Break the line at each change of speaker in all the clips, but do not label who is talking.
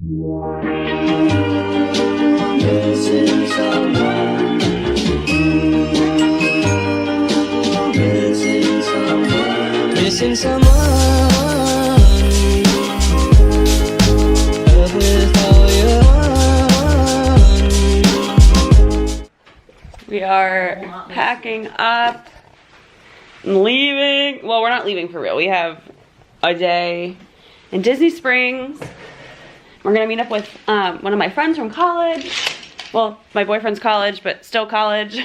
Missing someone. Missing someone. Missing someone.
We are packing up and leaving. Well, we're not leaving for real. We have a day in Disney Springs. We're gonna meet up with one of my friends from college. Well, my boyfriend's college, but still college.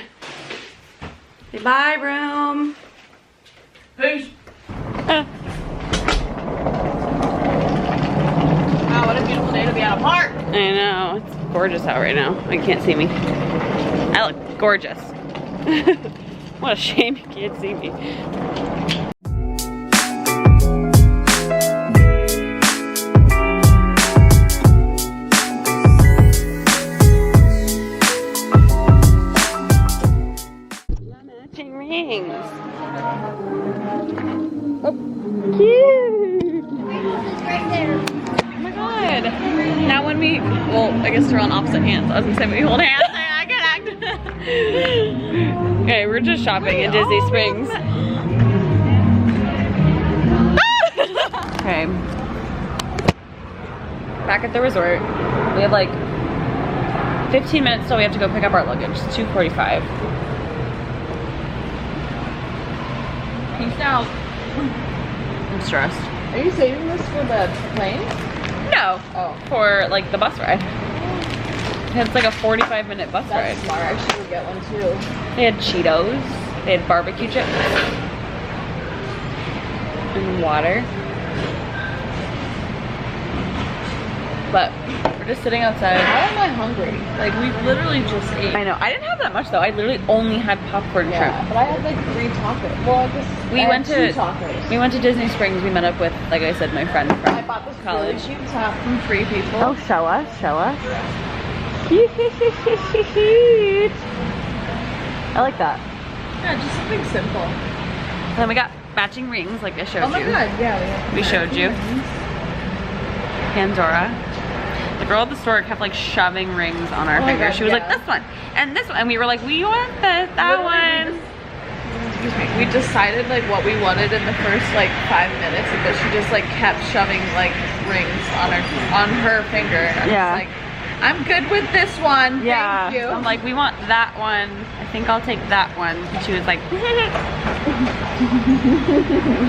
Say bye, room.
Peace. Wow, what a beautiful day to be at a park.
I know, it's gorgeous out right now. You can't see me. I look gorgeous. What a shame you can't see me. Matching rings. Oh, cute.
Right there.
Oh my god. Now when we, well, I guess we're on opposite hands. I was gonna say when we hold hands. I can act. Okay, we're just shopping in Disney Springs. Okay. Back at the resort. We have like 15 minutes till we have to go pick up our luggage. It's 2:45.
Peace out.
I'm stressed.
Are you saving this for the plane?
No.
Oh.
For like the bus ride. It's like a 45-minute bus
That's
ride.
smart. I should get one too.
They had Cheetos. They had barbecue chips. And water. But we're just sitting outside.
Why am I hungry? Like, we literally just ate.
I know. I didn't have that much though. I literally only had popcorn
Yeah,
shrimp.
but I had like 3 tacos. Well, I guess
We
I
went
had
to
2 tacos.
We went to Disney Springs. We met up with, like I said, my friend
I
from
bought this
college.
really cute top from Free People.
Oh, show us, show us. Cute. I like that.
Yeah, just something simple.
Then we got matching rings, like I showed
Oh my
you.
god, yeah.
We showed you. Pandora. The girl at the store kept like shoving rings on our
Oh my
fingers.
God,
She was
yeah.
like, this one and this one, and we were like, we want that one.
Excuse me. We decided like what we wanted in the first like 5 minutes, but she just like kept shoving like rings on her finger. And
Yeah.
I was like, I'm good with this one.
Yeah.
Thank you.
I'm like, we want that one. I think I'll take that one. And she was like,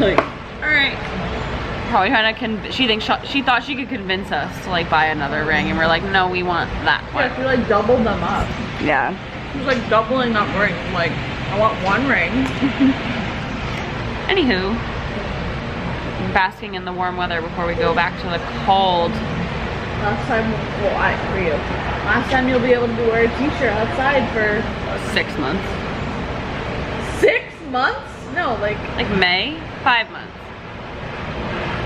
like, all right. Probably trying to she thought she could convince us to like buy another ring, and we're like, no, we want that one.
Yeah, she like doubled them up.
Yeah.
She was like doubling up rings. Like, I want 1 ring.
Anywho, basking in the warm weather before we go back to the cold.
Last time, well, for you. Last time you'll be able to wear a t-shirt outside for
6 months.
6 months? No, like
May? 5 months.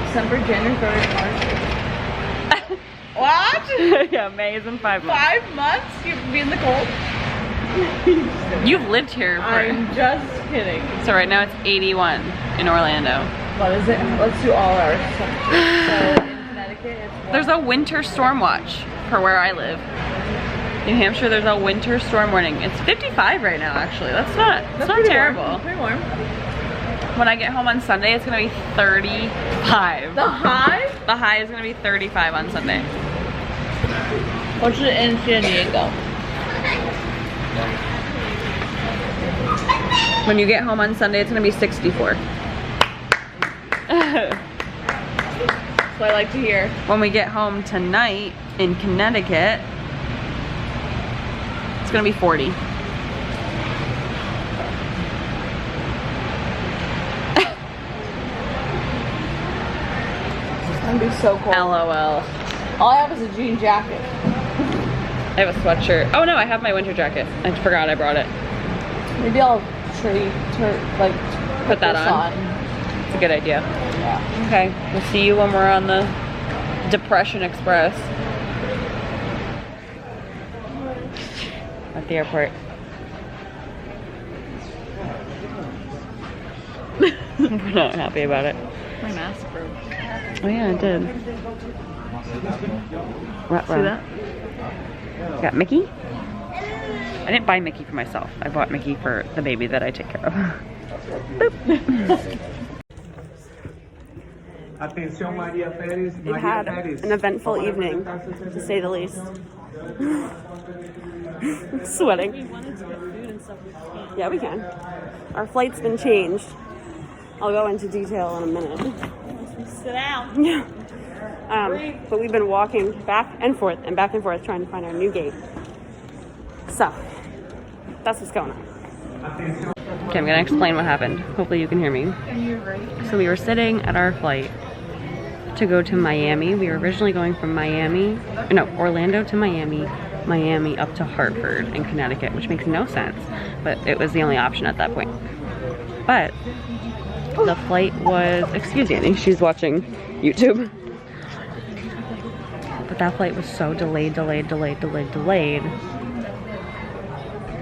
December, January, February, March. What?
Yeah, May is in 5 months.
5 months? You have to be in the cold?
You've lived here for...
I'm just kidding.
So right now it's 81 in Orlando.
What is it? Let's do all our temperatures. So in Connecticut, it's
There's a winter storm watch for where I live. New Hampshire, there's a winter storm warning. It's 55 right now, actually. That's not terrible.
Warm. Pretty warm.
When I get home on Sunday, it's gonna be 35.
The high?
The high is gonna be 35 on Sunday.
What's it in San Diego?
When you get home on Sunday, it's gonna be 64.
That's what I like to hear.
When we get home tonight in Connecticut, it's gonna be 40.
It's gonna be so cold.
LOL.
All I have is a jean jacket.
I have a sweatshirt. Oh no, I have my winter jacket. I forgot I brought it.
Maybe I'll
Put that
this
on. It's a good idea.
Yeah.
Okay, we'll see you when we're on the Depression Express at the airport. We're not happy about it.
My mask broke.
Oh yeah, it did.
See that?
Got Mickey. I didn't buy Mickey for myself. I bought Mickey for the baby that I take care of. Boop.
Atención María Pérez.
We've had an eventful evening, to say the least. I'm sweating. Yeah, we can. Our flight's been changed. I'll go into detail in a minute.
Sit down.
Yeah. But we've been walking back and forth trying to find our new gate. So, that's what's going on. Okay, I'm gonna explain what happened. Hopefully you can hear me. So we were sitting at our flight to go to Miami. We were originally going from Orlando to Miami, Miami up to Hartford in Connecticut, which makes no sense, but it was the only option at that point. But the flight was, excuse me, she's watching YouTube. But that flight was so delayed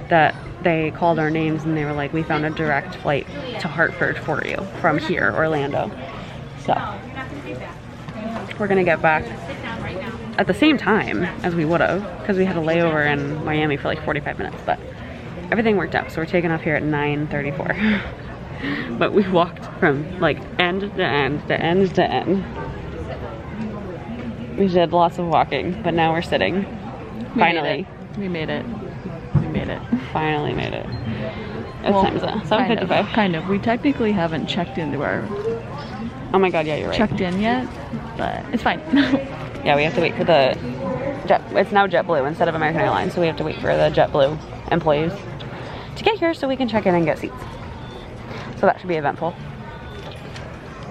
that they called our names and they were like, we found a direct flight to Hartford for you from here, Orlando. So we're gonna get back at the same time as we would have, because we had a layover in Miami for like 45 minutes, but everything worked out. So we're taking off here at 9:34. But we walked from like end to end to end to end. We did lots of walking, but now we're sitting. Finally.
We made it.
Finally made it. What time is it? 7:55.
Kind of. We technically haven't checked into our
Oh my god, yeah, you're right.
checked in yet, but it's fine.
Yeah, we have to wait for the it's now JetBlue instead of American Airlines, so we have to wait for the JetBlue employees to get here so we can check in and get seats. So that should be eventful.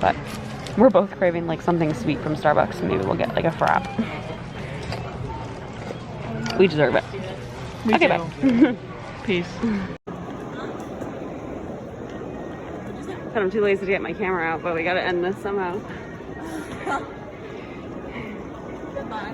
But we're both craving like something sweet from Starbucks, so maybe we'll get like a frap. We deserve it. Okay, bye.
Peace.
But I'm too lazy to get my camera out, but we gotta end this somehow. Goodbye.